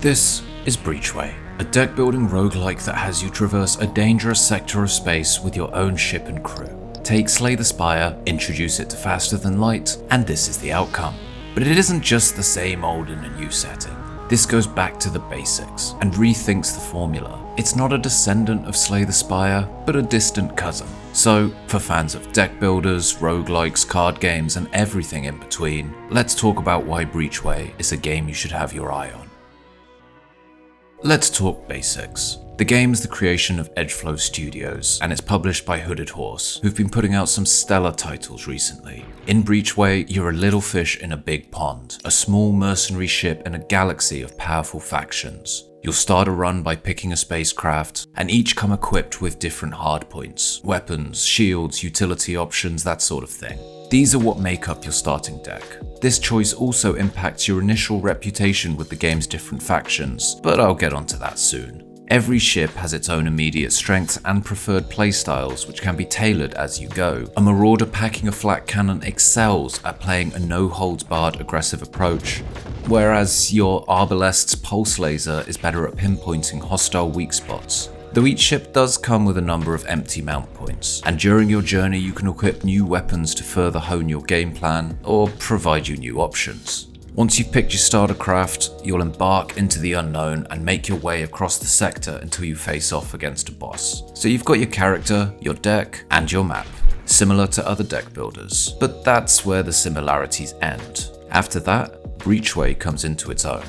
This is Breachway, a deck building roguelike that has you traverse a dangerous sector of space with your own ship and crew. Take Slay the Spire, introduce it to faster than light, and this is the outcome. But it isn't just the same old in a new setting. This goes back to the basics and rethinks the formula. It's not a descendant of Slay the Spire, but a distant cousin. So, for fans of deck builders, roguelikes, card games, and everything in between, let's talk about why Breachway is a game you should have your eye on. Let's talk basics. The game is the creation of Edgeflow Studios, and it's published by Hooded Horse, who've been putting out some stellar titles recently. In Breachway, you're a little fish in a big pond, a small mercenary ship in a galaxy of powerful factions. You'll start a run by picking a spacecraft, and each come equipped with different hardpoints, weapons, shields, utility options, that sort of thing. These are what make up your starting deck. This choice also impacts your initial reputation with the game's different factions, but I'll get onto that soon. Every ship has its own immediate strengths and preferred playstyles, which can be tailored as you go. A marauder packing a flat cannon excels at playing a no-holds-barred aggressive approach, whereas your arbalest's pulse laser is better at pinpointing hostile weak spots. Though each ship does come with a number of empty mount points, and during your journey you can equip new weapons to further hone your game plan, or provide you new options. Once you've picked your starter craft, you'll embark into the unknown and make your way across the sector until you face off against a boss. So you've got your character, your deck, and your map, similar to other deck builders, but that's where the similarities end. After that, Breachway comes into its own.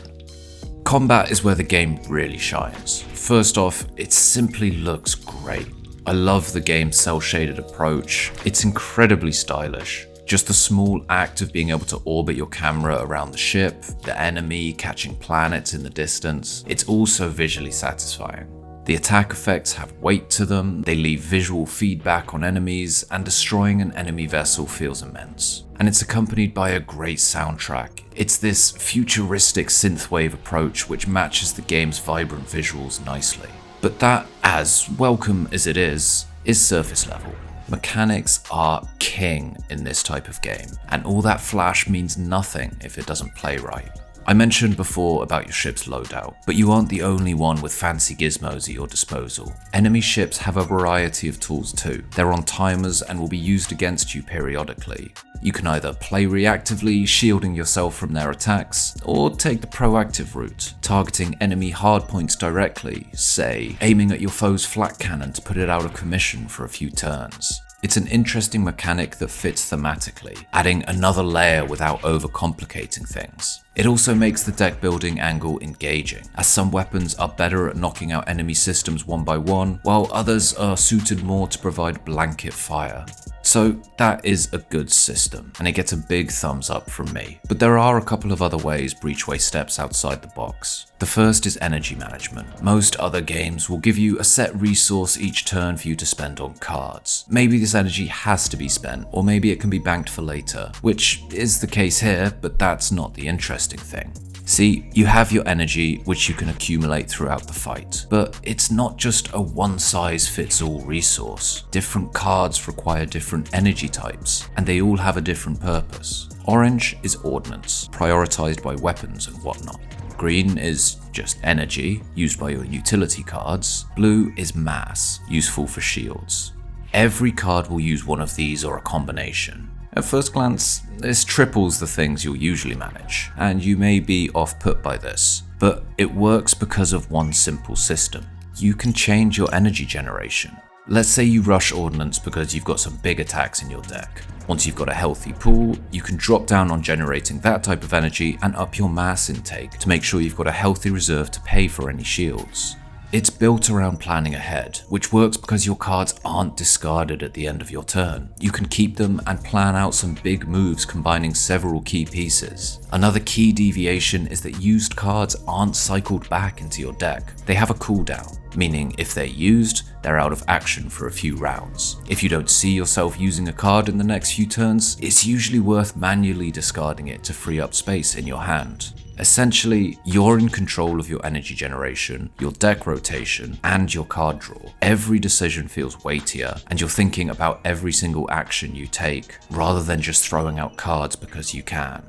Combat is where the game really shines. First off, it simply looks great. I love the game's cel-shaded approach. It's incredibly stylish. Just the small act of being able to orbit your camera around the ship, the enemy, catching planets in the distance, it's also visually satisfying. The attack effects have weight to them, they leave visual feedback on enemies, and destroying an enemy vessel feels immense. And it's accompanied by a great soundtrack. It's this futuristic synthwave approach which matches the game's vibrant visuals nicely. But that, as welcome as it is surface level. Mechanics are king in this type of game, and all that flash means nothing if it doesn't play right. I mentioned before about your ship's loadout, but you aren't the only one with fancy gizmos at your disposal. Enemy ships have a variety of tools too. They're on timers and will be used against you periodically. You can either play reactively, shielding yourself from their attacks, or take the proactive route, targeting enemy hardpoints directly, say, aiming at your foe's flat cannon to put it out of commission for a few turns. It's an interesting mechanic that fits thematically, adding another layer without overcomplicating things. It also makes the deck building angle engaging, as some weapons are better at knocking out enemy systems one by one, while others are suited more to provide blanket fire. So that is a good system, and it gets a big thumbs up from me. But there are a couple of other ways Breachway steps outside the box. The first is energy management. Most other games will give you a set resource each turn for you to spend on cards. Maybe this energy has to be spent, or maybe it can be banked for later, which is the case here, but that's not the interesting thing. See, you have your energy, which you can accumulate throughout the fight, but it's not just a one-size-fits-all resource. Different cards require different energy types, and they all have a different purpose. Orange is ordnance, prioritized by weapons and whatnot. Green is just energy, used by your utility cards. Blue is mass, useful for shields. Every card will use one of these or a combination. At first glance, this triples the things you'll usually manage, and you may be off-put by this, but it works because of one simple system. You can change your energy generation. Let's say you rush ordnance because you've got some big attacks in your deck. Once you've got a healthy pool, you can drop down on generating that type of energy and up your mass intake to make sure you've got a healthy reserve to pay for any shields. It's built around planning ahead, which works because your cards aren't discarded at the end of your turn. You can keep them and plan out some big moves combining several key pieces. Another key deviation is that used cards aren't cycled back into your deck. They have a cooldown, meaning if they're used, they're out of action for a few rounds. If you don't see yourself using a card in the next few turns, it's usually worth manually discarding it to free up space in your hand. Essentially, you're in control of your energy generation, your deck rotation, and your card draw. Every decision feels weightier, and you're thinking about every single action you take, rather than just throwing out cards because you can.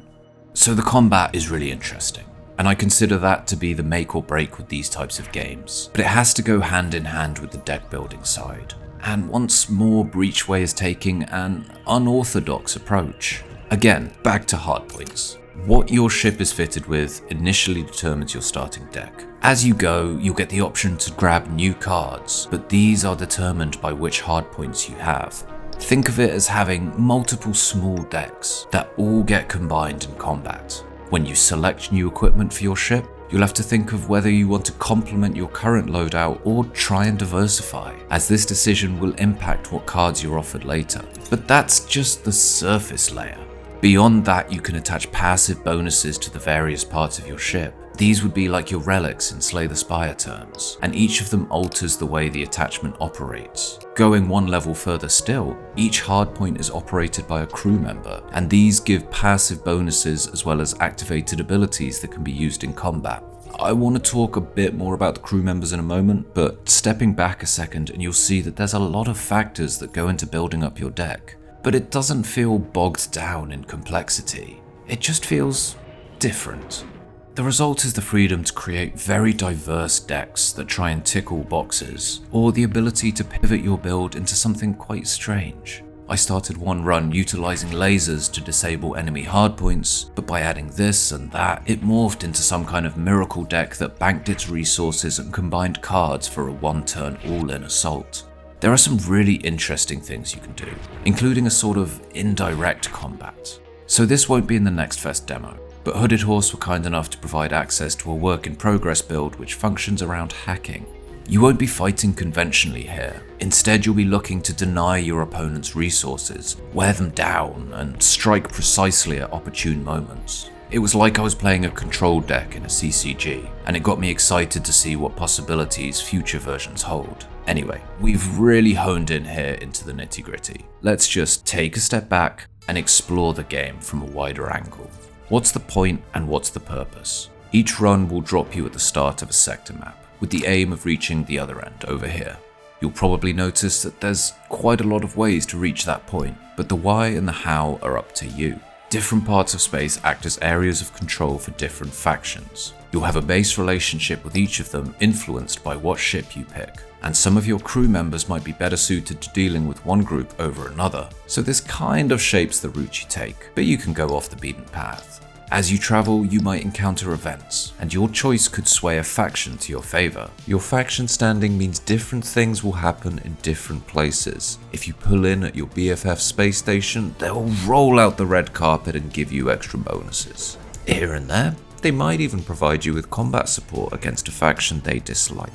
So the combat is really interesting. and I consider that to be the make or break with these types of games. But it has to go hand in hand with the deck building side. And once more, Breachway is taking an unorthodox approach. Again, back to hardpoints. What your ship is fitted with initially determines your starting deck. As you go, you'll get the option to grab new cards, but these are determined by which hardpoints you have. Think of it as having multiple small decks that all get combined in combat. When you select new equipment for your ship, you'll have to think of whether you want to complement your current loadout or try and diversify, as this decision will impact what cards you're offered later. But that's just the surface layer. Beyond that, you can attach passive bonuses to the various parts of your ship. These would be like your relics in Slay the Spire terms, and each of them alters the way the attachment operates. Going one level further still, each hardpoint is operated by a crew member, and these give passive bonuses as well as activated abilities that can be used in combat. I want to talk a bit more about the crew members in a moment, but stepping back a second and you'll see that there's a lot of factors that go into building up your deck. But it doesn't feel bogged down in complexity. It just feels different. The result is the freedom to create very diverse decks that try and tick all boxes, or the ability to pivot your build into something quite strange. I started one run utilizing lasers to disable enemy hardpoints, but by adding this and that, it morphed into some kind of miracle deck that banked its resources and combined cards for a one-turn all-in assault. There are some really interesting things you can do, including a sort of indirect combat. So this won't be in the next Fest demo, but Hooded Horse were kind enough to provide access to a work-in-progress build which functions around hacking. You won't be fighting conventionally here. Instead, you'll be looking to deny your opponent's resources, wear them down, and strike precisely at opportune moments. It was like I was playing a control deck in a CCG, and it got me excited to see what possibilities future versions hold. Anyway, we've really honed in here into the nitty-gritty. Let's just take a step back and explore the game from a wider angle. What's the point and what's the purpose? Each run will drop you at the start of a sector map, with the aim of reaching the other end over here. You'll probably notice that there's quite a lot of ways to reach that point, but the why and the how are up to you. Different parts of space act as areas of control for different factions. You'll have a base relationship with each of them influenced by what ship you pick, and some of your crew members might be better suited to dealing with one group over another, so this kind of shapes the route you take, but you can go off the beaten path. As you travel, you might encounter events, and your choice could sway a faction to your favor. Your faction standing means different things will happen in different places. If you pull in at your BFF space station, they'll roll out the red carpet and give you extra bonuses. Here and there, they might even provide you with combat support against a faction they dislike.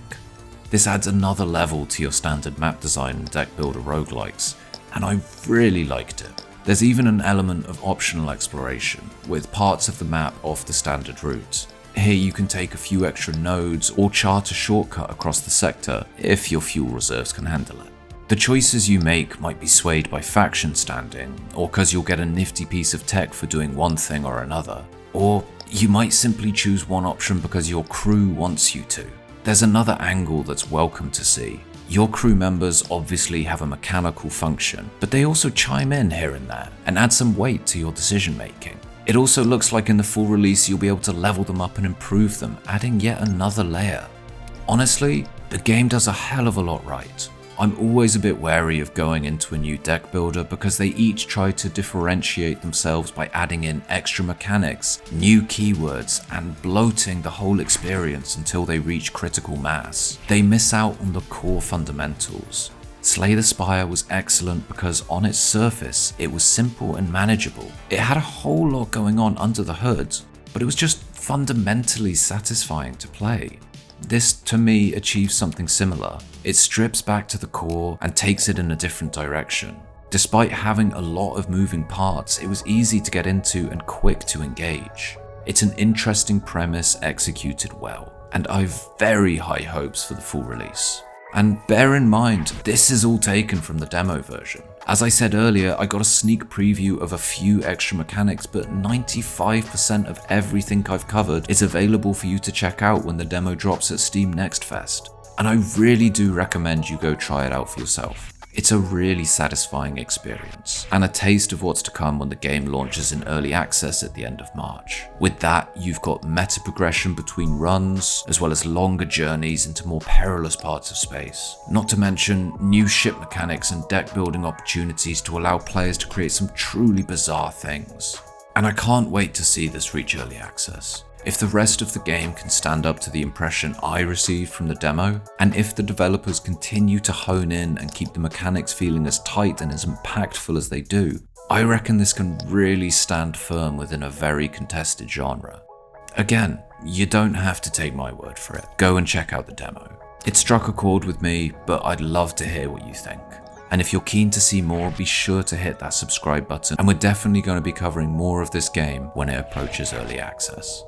This adds another level to your standard map design in Deckbuilder Roguelites, and I really liked it. There's even an element of optional exploration, with parts of the map off the standard route. Here you can take a few extra nodes or chart a shortcut across the sector if your fuel reserves can handle it. The choices you make might be swayed by faction standing, or because you'll get a nifty piece of tech for doing one thing or another, or you might simply choose one option because your crew wants you to. There's another angle that's welcome to see. Your crew members obviously have a mechanical function, but they also chime in here and there and add some weight to your decision making. It also looks like in the full release you'll be able to level them up and improve them, adding yet another layer. Honestly, the game does a hell of a lot right. I'm always a bit wary of going into a new deck builder because they each try to differentiate themselves by adding in extra mechanics, new keywords, and bloating the whole experience until they reach critical mass. They miss out on the core fundamentals. Slay the Spire was excellent because on its surface, it was simple and manageable. It had a whole lot going on under the hood, but it was just fundamentally satisfying to play. This, to me, achieves something similar. It strips back to the core and takes it in a different direction. Despite having a lot of moving parts, it was easy to get into and quick to engage. It's an interesting premise executed well, and I've very high hopes for the full release. And bear in mind, this is all taken from the demo version. As I said earlier, I got a sneak preview of a few extra mechanics, but 95% of everything I've covered is available for you to check out when the demo drops at Steam Next Fest. And I really do recommend you go try it out for yourself. It's a really satisfying experience, and a taste of what's to come when the game launches in early access at the end of March. With that, you've got meta progression between runs, as well as longer journeys into more perilous parts of space. Not to mention new ship mechanics and deck building opportunities to allow players to create some truly bizarre things. And I can't wait to see this reach early access. If the rest of the game can stand up to the impression I received from the demo, and if the developers continue to hone in and keep the mechanics feeling as tight and as impactful as they do, I reckon this can really stand firm within a very contested genre. Again, you don't have to take my word for it. Go and check out the demo. It struck a chord with me, but I'd love to hear what you think. And if you're keen to see more, be sure to hit that subscribe button, and we're definitely going to be covering more of this game when it approaches early access.